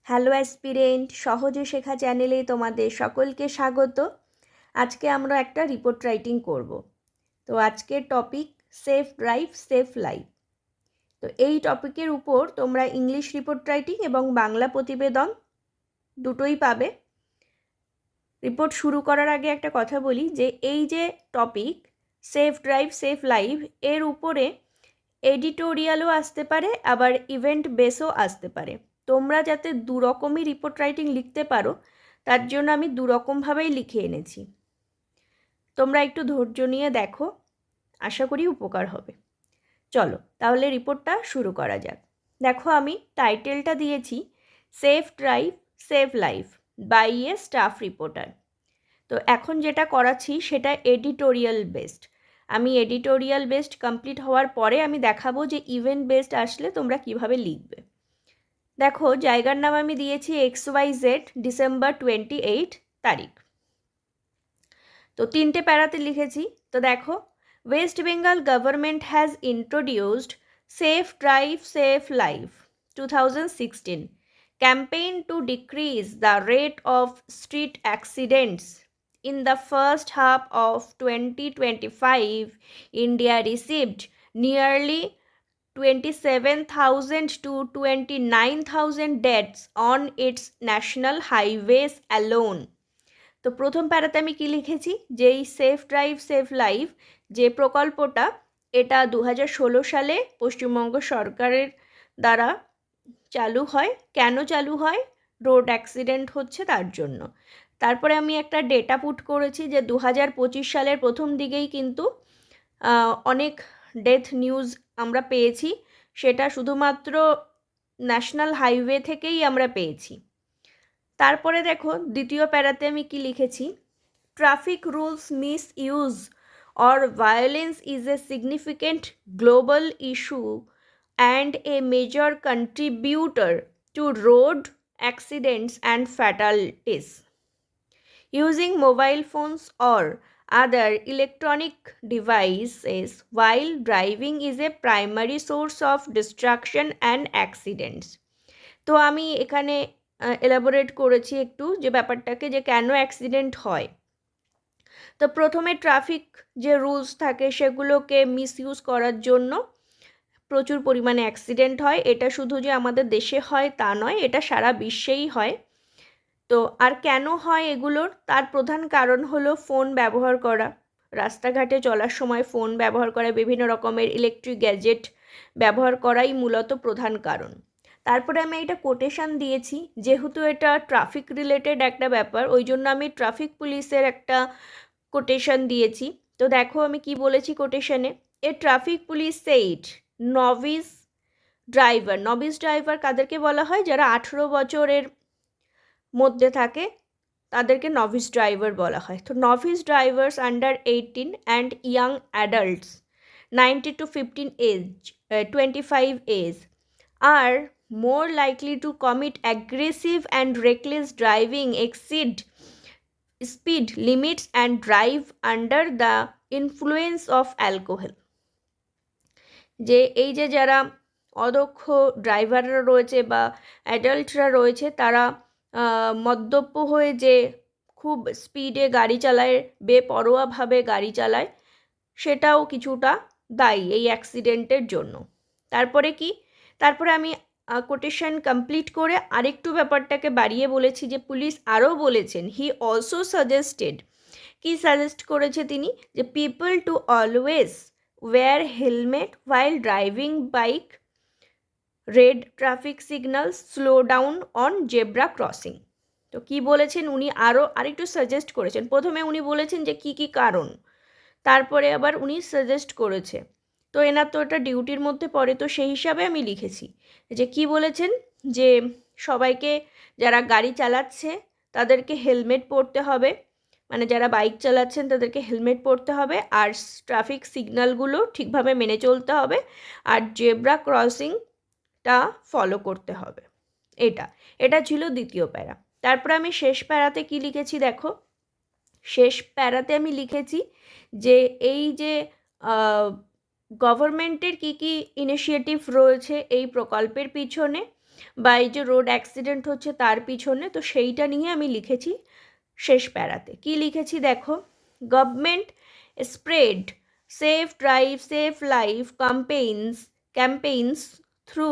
Hello aspirant, সহজে শেখা চ্যানেলে তোমাদের সকলকে স্বাগত। আজকে আমরা একটা রিপোর্ট রাইটিং করব। তো আজকের topic safe drive safe life. তো এই টপিকের উপর তোমরা ইংলিশ রিপোর্ট রাইটিং এবং বাংলা প্রতিবেদন দুটোই পাবে। রিপোর্ট শুরু করার আগে একটা কথা বলি যে এই যে topic safe drive safe life, এর উপরে এডিটোরিয়ালও আসতে পারে, আবার ইভেন্ট বেসও আসতে পারে। তোমরা যাতে দুরকমই রিপোর্ট রাইটিং লিখতে পারো তার জন্য আমি দুরকমভাবেই লিখে এনেছি। তোমরা একটু ধৈর্য নিয়ে দেখো, আশা করি উপকার হবে। চলো তাহলে রিপোর্টটা শুরু করা যাক। দেখো আমি টাইটেলটা দিয়েছি safe drive safe life by a staff reporter. তো এখন যেটা করাচ্ছি সেটা এডিটোরিয়াল বেসড। আমি এডিটোরিয়াল বেসড কমপ্লিট হওয়ার পরে আমি দেখাবো যে ইভেন্ট বেসড আসলে তোমরা কিভাবে লিখবে। দেখো জায়গার নাম আমি দিয়েছি XYZ, ডিসেম্বর 28 তারিখ। তো 3টে প্যারাতে লিখেছি। তো দেখো, West Bengal government has introduced safe drive safe life 2016 campaign to decrease the rate of street accidents. In the first half of 2025, India received nearly 27,000 to 29,000 deaths on its national highways alone. তো প্রথম প্যারাতে আমি কি লিখেছি যে এই safe drive safe life যে প্রকল্পটা, এটা 2016 সালে পশ্চিমবঙ্গ সরকারের দ্বারা চালু হয়। কেন চালু হয়? রোড অ্যাক্সিডেন্ট হচ্ছে তার জন্য। তারপরে আমি একটা ডেটা পুট করেছি যে 2025 সালের প্রথম দিকেই কিন্তু অনেক ডেথ নিউজ আমরা পেয়েছি, সেটা শুধুমাত্র ন্যাশনাল হাইওয়ে থেকেই আমরা পেয়েছি। তারপরে দেখো দ্বিতীয় প্যারাতে আমি কি লিখেছি, traffic rules miss use or violence is a significant global issue and a major contributor to road accidents and fatalities. Using mobile phones or other electronic devices while driving is a primary source of destruction and accidents. তো আমি এখানে elaborate করেছি একটু যে ব্যাপারটাকে, যে কেন accident হয়। তো প্রথমে ট্রাফিক যে রুলস থাকে সেগুলোকে মিসইউজ করার জন্য প্রচুর পরিমাণে অ্যাক্সিডেন্ট হয়। এটা শুধু যে আমাদের দেশে হয় তা নয়, এটা সারা বিশ্বেই হয়। তো আর কেন হয় এগুলোর? তার প্রধান কারণ হলো ফোন ব্যবহার করা, রাস্তাঘাটে চলার সময় ফোন ব্যবহার করা, বিভিন্ন রকমের ইলেকট্রিক গ্যাজেট ব্যবহার করাই মূলত প্রধান কারণ। তারপরে আমি এটা কোটেশন দিয়েছি, যেহেতু এটা ট্রাফিক রিলেটেড একটা ব্যাপার, ওই জন্য আমি ট্রাফিক পুলিশের একটা কোটেশন দিয়েছি। তো দেখো আমি কি বলেছি কোটেশনে, a traffic police said novice driver. Novice driver কাদেরকে বলা হয়? যারা 18 বছরের মধ্যে থাকে তাদেরকে নভিস ড্রাইভার বলা হয়। তো novice drivers under 18 and young adults 90 to 15 age 25 age are more likely to commit aggressive and reckless driving, exceed speed limits and drive under the influence of alcohol. যে এই যে যারা অদক্ষ ড্রাইভাররা রয়েছে বা অ্যাডাল্টরা রয়েছে, তারা মদ্যপ হয়ে যে খুব স্পিডে গাড়ি চালায়, বেপরোয়াভাবে গাড়ি চালায়, সেটাও কিছুটা দায়ী এই অ্যাক্সিডেন্টের জন্য। তারপরে কি? তারপরে আমি কোটেশন কমপ্লিট করে আরেকটু ব্যাপারটাকে বাড়িয়ে বলেছি যে পুলিশ আরও বলেছেন, হি অলসো সাজেস্টেড, কি সাজেস্ট করেছে তিনি, যে people to always wear helmet while driving bike, red traffic signals, slow down on zebra crossing. তো কি বলেছেন উনি? আরেকটু সাজেস্ট করেছেন। প্রথমে উনি বলেছেন যে কি কি কারণ, তারপরে আবার উনি সাজেস্ট করেছে। তো এনার তো এটা ডিউটির মধ্যে পড়ে, তো সেই হিসাবে আমি লিখেছি যে কি বলেছেন, যে সবাইকে যারা গাড়ি চালাচ্ছে তাদেরকে হেলমেট পরতে হবে, মানে যারা বাইক চালাচ্ছেন তাদেরকে হেলমেট পরতে হবে, আর ট্রাফিক সিগন্যালগুলো ঠিকভাবে মেনে চলতে হবে, আর জেব্রা ক্রসিংটা ফলো করতে হবে। এটা ছিল দ্বিতীয় প্যারা। তারপরে আমি শেষ প্যারাতে কি লিখেছি দেখো, শেষ প্যারাতে আমি লিখেছি যে এই যে গভর্নমেন্টের কি কি ইনিশিয়েটিভ রয়েছে এই প্রকল্পের পিছনে, বা এই যে রোড অ্যাক্সিডেন্ট হচ্ছে তার পিছনে, তো সেইটা নিয়ে আমি লিখেছি শেষ প্যারাতে। কি লিখেছি দেখো, government spread safe drive safe life campaigns through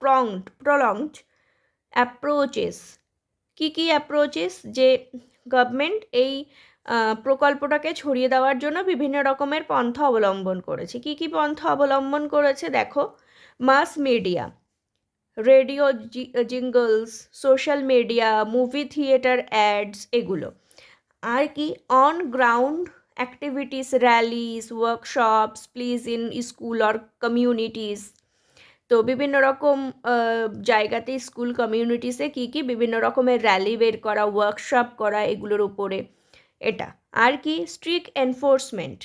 pronged approaches. কি কি অ্যাপ্রোচেস, যে গভর্নমেন্ট এই প্রকল্পটাকে ছড়িয়ে দেওয়ার জন্য বিভিন্ন রকমের পন্থা অবলম্বন করেছে। কি কি পন্থা অবলম্বন করেছে দেখো, mass media, radio jingles, social media, movie theatre ads, এগুলো। আর কি, on ground activities, rallies, workshops, please in school or communities. তো বিভিন্ন রকম জায়গাতে স্কুল কমিউনিটিসে কী কী বিভিন্ন রকমের র্যালি বের করা, ওয়ার্কশপ করা, এগুলোর উপরে এটা। আর কি, স্ট্রিক্ট এনফোর্সমেন্ট,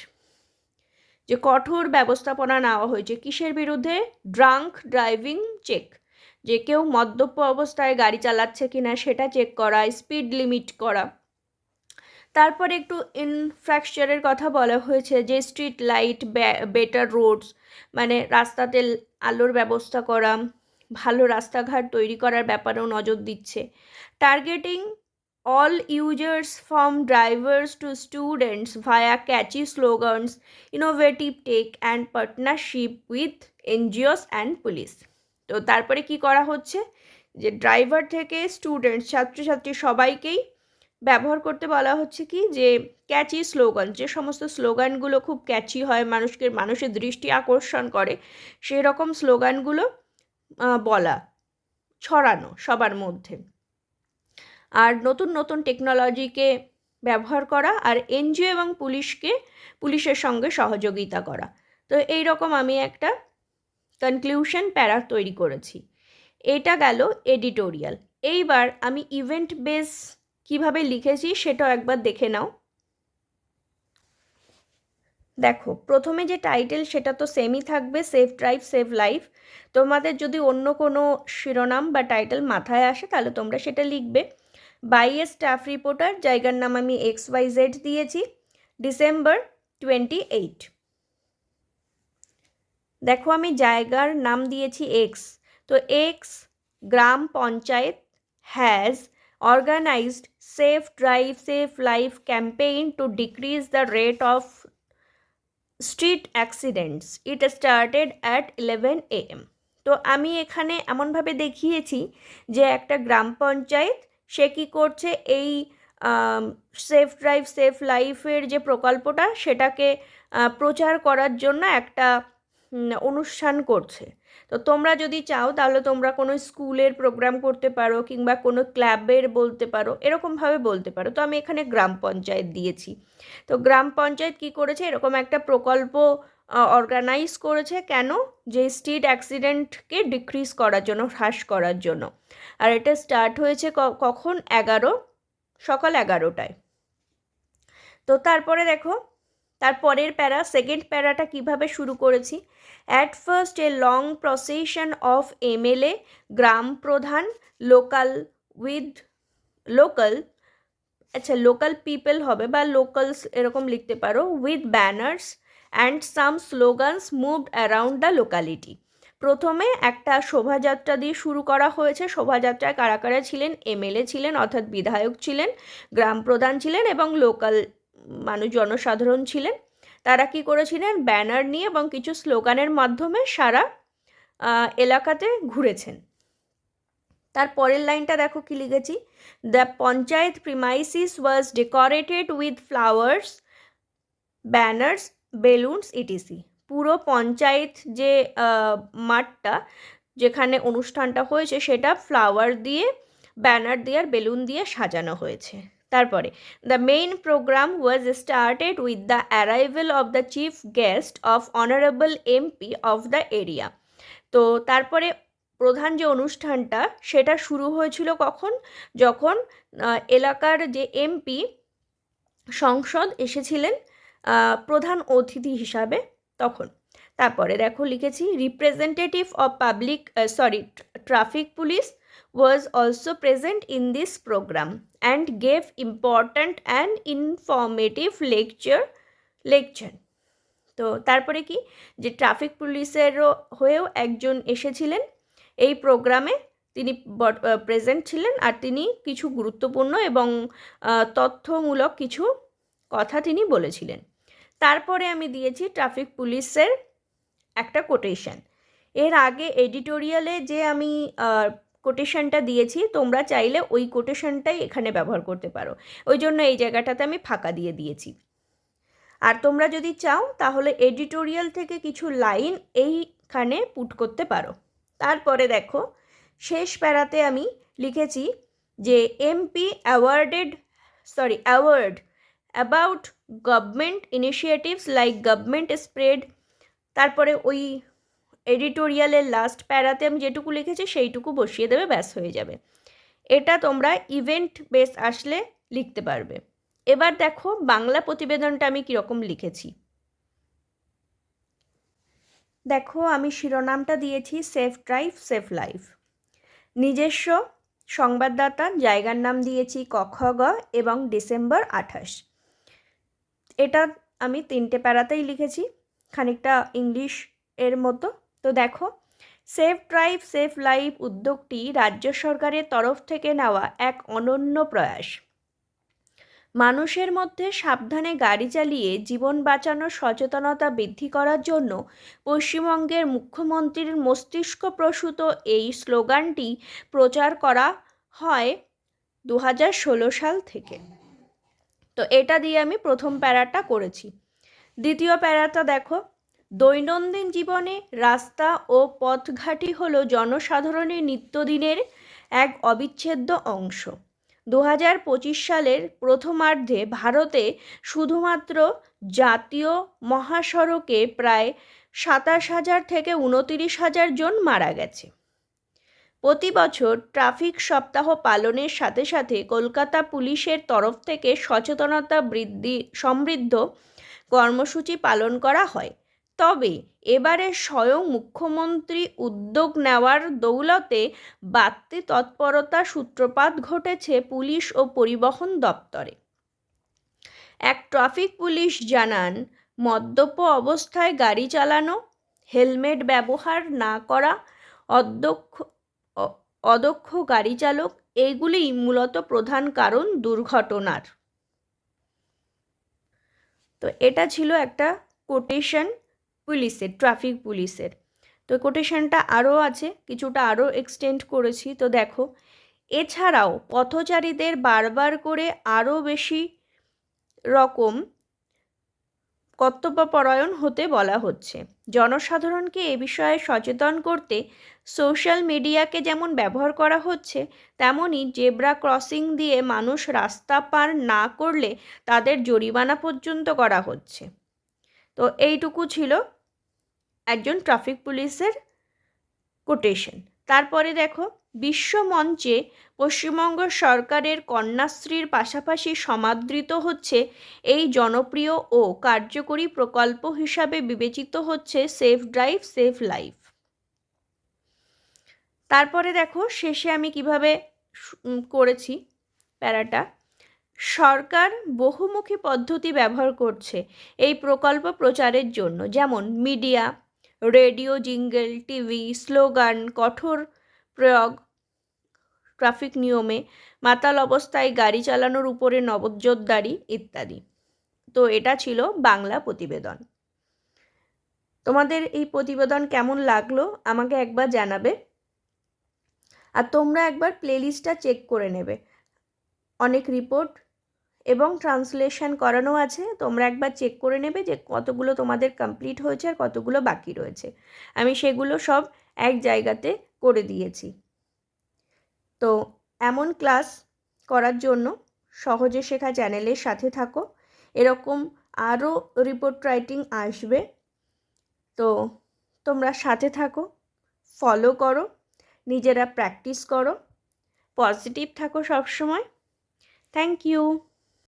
যে কঠোর ব্যবস্থাপনা নেওয়া হয়েছে কিসের বিরুদ্ধে, ড্রাঙ্ক ড্রাইভিং চেক, যে কেউ মদ্যপ অবস্থায় গাড়ি চালাচ্ছে কিনা সেটা চেক করা, স্পিড লিমিট করা। তারপরে একটু ইনফ্রাস্ট্রাকচারের কথা বলা হয়েছে, যে স্ট্রিট লাইট, বেটার রোডস, মানে রাস্তাতে আলোর ব্যবস্থা করা, ভালো রাস্তাঘাট তৈরি করার ব্যাপারেও নজর দিচ্ছে। Targeting all users from drivers to students via catchy slogans, innovative tech and partnership with NGOs and police. তো তারপরে কি করা হচ্ছে, যে ড্রাইভার থেকে স্টুডেন্ট, ছাত্রছাত্রী সবাইকেই ব্যবহার করতে বলা হচ্ছে কি, যে ক্যাচি স্লোগান, যে সমস্ত স্লোগানগুলো খুব ক্যাচি হয়, মানুষের দৃষ্টি আকর্ষণ করে, সেই রকম স্লোগানগুলো বলা, ছড়ানো সবার মধ্যে। আর নতুন নতুন টেকনোলজিকে ব্যবহার করা, আর এনজিও এবং পুলিশের সঙ্গে সহযোগিতা করা। তো এই রকম আমি একটা কনক্লুশন প্যারা তৈরি করেছি। এটা গেল এডিটোরিয়াল। এইবার আমি ইভেন্ট বেস কিভাবে লিখেছি সেটাও একবার দেখে নাও। দেখো, প্রথমে যে টাইটেল সেটা তো সেমই থাকবে, সেফ ড্রাইভ সেভ লাইফ। তোমাদের যদি অন্য কোনো শিরোনাম বা টাইটেল মাথায় আসে তাহলে তোমরা সেটা লিখবে। বাই এ স্টাফ রিপোর্টার, জায়গার নাম আমি XYZ দিয়েছি, December 28। দেখো, আমি জায়গার নাম দিয়েছি এক্স, তো x gram panchayat has organized safe drive safe life campaign to decrease the rate of street accidents. It started at 11 AM. তো আমি এখানে এমনভাবে দেখিয়েছি যে একটা গ্রাম পঞ্চায়েত সে কী করছে, এই সেফ ড্রাইভ সেফ লাইফের যে প্রকল্পটা সেটাকে প্রচার করার জন্য একটা অনুষ্ঠান করছে। তো তোমরা যদি চাও তাহলে তোমরা কোনো স্কুলের প্রোগ্রাম করতে পারো, কিংবা কোনো ক্লাবের বলতে পারো, এরকমভাবে বলতে পারো। তো আমি এখানে গ্রাম পঞ্চায়েত দিয়েছি। তো গ্রাম পঞ্চায়েত কী করেছে, এরকম একটা প্রকল্প অর্গানাইজ করেছে, কেন, যে স্ট্রিট অ্যাক্সিডেন্টকে ডিক্রিজ করার জন্য, হ্রাস করার জন্য। আর এটা স্টার্ট হয়েছে কখন, সকাল 11টায়। তো তারপরে দেখো, তারপরের প্যারা, সেকেন্ড প্যারাটা কিভাবে শুরু করেছি। At first a long procession of MLA, গ্রাম প্রধান, লোকাল পিপল হবে, বা লোকালস এরকম লিখতে পারো, with banners and some slogans moved around the locality. প্রথমে একটা শোভাযাত্রা দিয়ে শুরু করা হয়েছে। শোভাযাত্রায় কারা কারা ছিলেন, MLA ছিলেন, অর্থাৎ বিধায়ক ছিলেন, গ্রাম প্রধান ছিলেন এবং লোকাল মানুষ, জনসাধারণ ছিলেন। তারা কি করেছিলেন, ব্যানার নিয়ে এবং কিছু স্লোগানের মাধ্যমে সারা এলাকাতে ঘুরেছেন। তার পরের লাইনটা দেখো কি লিখেছি, the panchayat premises was decorated with flowers, banners, balloons etc. পুরো পঞ্চায়েত যে মাঠটা, যেখানে অনুষ্ঠানটা হয়েছে, সেটা ফ্লাওয়ার দিয়ে, ব্যানার দিয়ে আর বেলুন দিয়ে সাজানো হয়েছে। তারপরে, the main program was started with the arrival of the chief guest of honourable MP of the area. তো তারপরে প্রধান যে অনুষ্ঠানটা সেটা শুরু হয়েছিল কখন, যখন এলাকার যে MP সংসদ এসেছিলেন প্রধান অতিথি হিসাবে, তখন। তারপরে দেখো লিখেছি, representative of traffic police was also present in this program and gave important and informative lecture. তো তারপরে কি, যে ট্রাফিক পুলিশেরও হয়েও একজন এসেছিলেন এই প্রোগ্রামে তিনি প্রেজেন্ট ছিলেন, আর তিনি কিছু গুরুত্বপূর্ণ এবং তথ্যমূলক কিছু কথা তিনি বলেছিলেন। তারপরে আমি দিয়েছি ট্রাফিক পুলিশের একটা কোটেশন। এর আগে এডিটোরিয়ালে যে আমি কোটেশনটা দিয়েছি, তোমরা চাইলে ওই কোটেশনটাই এখানে ব্যবহার করতে পারো, ওই জন্য এই জায়গাটাতে আমি ফাঁকা দিয়ে দিয়েছি। আর তোমরা যদি চাও তাহলে এডিটোরিয়াল থেকে কিছু লাইন এইখানে পুট করতে পারো। তারপরে দেখো শেষ প্যারাতে আমি লিখেছি যে MP award about government initiatives like government spread. তারপরে ওই এডিটোরিয়ালের লাস্ট প্যারাতে আমি যেটুকু লিখেছি সেইটুকু বসিয়ে দেবে, ব্যাস হয়ে যাবে। এটা তোমরা ইভেন্ট বেস আসলে লিখতে পারবে। এবার দেখো বাংলা প্রতিবেদনটা আমি কীরকম লিখেছি। দেখো আমি শিরোনামটা দিয়েছি সেফ ড্রাইভ সেফ লাইফ। নিজস্ব সংবাদদাতা, জায়গার নাম দিয়েছি কখগ এবং ডিসেম্বর 28। এটা আমি 3টে প্যারাতেই লিখেছি, খানিকটা ইংলিশ এর মতো। তো দেখো সেফ ড্রাইভ সেফ লাইফ উদ্যোগটি রাজ্য সরকারের তরফ থেকে নেওয়া এক অনন্য প্রয়াস। মানুষের মধ্যে সাবধানে গাড়ি চালিয়ে জীবন বাঁচানোর সচেতনতা বৃদ্ধি করার জন্য পশ্চিমবঙ্গের মুখ্যমন্ত্রীর মস্তিষ্কপ্রসূত এই স্লোগানটি প্রচার করা হয় 2016 সাল থেকে। তো এটা দিয়ে আমি প্রথম প্যারাটা করেছি। দ্বিতীয় প্যারাটা দেখো, দৈনন্দিন জীবনে রাস্তা ও পথঘাটি হলো জনসাধারণের নিত্যদিনের এক অবিচ্ছেদ্য অংশ। 2025 সালের প্রথমার্ধে ভারতে শুধুমাত্র জাতীয় মহাসড়কে প্রায় 27,000 থেকে 29,000 জন মারা গেছে। প্রতি বছর ট্রাফিক সপ্তাহ পালনের সাথে সাথে কলকাতা পুলিশের তরফ থেকে সচেতনতা সমৃদ্ধ কর্মসূচি পালন করা হয়। তবে এবারে স্বয়ং মুখ্যমন্ত্রী উদ্যোগ নেওয়ার দৌলতে বাড়তি তৎপরতার সূত্রপাত ঘটেছে পুলিশ ও পরিবহন দপ্তরে। এক ট্রাফিক পুলিশ জানান, মদ্যপ অবস্থায় গাড়ি চালানো, হেলমেট ব্যবহার না করা, অদক্ষ গাড়ি চালক, এইগুলিই মূলত প্রধান কারণ দুর্ঘটনার। তো এটা ছিল একটা কোটেশন পুলিশের, ট্রাফিক পুলিশের। তো কোটেশনটা আরও আছে, কিছুটা আরও এক্সটেন্ড করেছি। তো দেখো এছাড়াও পথচারীদের বারবার করে আরও বেশি রকম কর্তব্যপরায়ণ হতে বলা হচ্ছে। জনসাধারণকে এ বিষয়ে সচেতন করতে সোশ্যাল মিডিয়াকে যেমন ব্যবহার করা হচ্ছে, তেমনি জেব্রা ক্রসিং দিয়ে মানুষ রাস্তা পার না করলে তাদের জরিমানা পর্যন্ত করা হচ্ছে। তো এইটুকু ছিল একজন ট্রাফিক পুলিশের কোটেশন। তারপরে দেখো বিশ্ব মঞ্চে পশ্চিমবঙ্গ সরকারের কন্যাশ্রীর পাশাপাশি সমাদৃত হচ্ছে এই জনপ্রিয় ও কার্যকরী প্রকল্প হিসাবে বিবেচিত হচ্ছে সেফ ড্রাইভ সেফ লাইফ। তারপরে দেখো শেষে আমি কিভাবে করেছি প্যারাটা। সরকার বহুমুখী পদ্ধতি ব্যবহার করছে এই প্রকল্প প্রচারের জন্য, যেমন media, radio jingle, TV, slogan, কঠোর প্রয়োগ ট্রাফিক নিয়মে, মাতাল অবস্থায় গাড়ি চালানোর উপরে নজরদারি ইত্যাদি। তো এটা ছিল বাংলা প্রতিবেদন। তোমাদের এই প্রতিবেদন কেমন লাগলো আমাকে একবার জানাবে, আর তোমরা একবার প্লেলিস্টটা চেক করে নেবে। অনেক রিপোর্ট এবং ট্রান্সলেশন করানো আছে, তোমরা একবার চেক করে নেবে যে কতগুলো তোমাদের কমপ্লিট হয়েছে আর কতগুলো বাকি রয়েছে। আমি সেগুলো সব এক জায়গাতে করে দিয়েছি। তো এমন ক্লাস করার জন্য সহজে শেখা চ্যানেলের সাথে থাকো, এরকম আরও রিপোর্ট রাইটিং আসবে। তো তোমরা সাথে থাকো, ফলো করো, নিজেরা প্র্যাকটিস করো, পজিটিভ থাকো সবসময়। Thank you.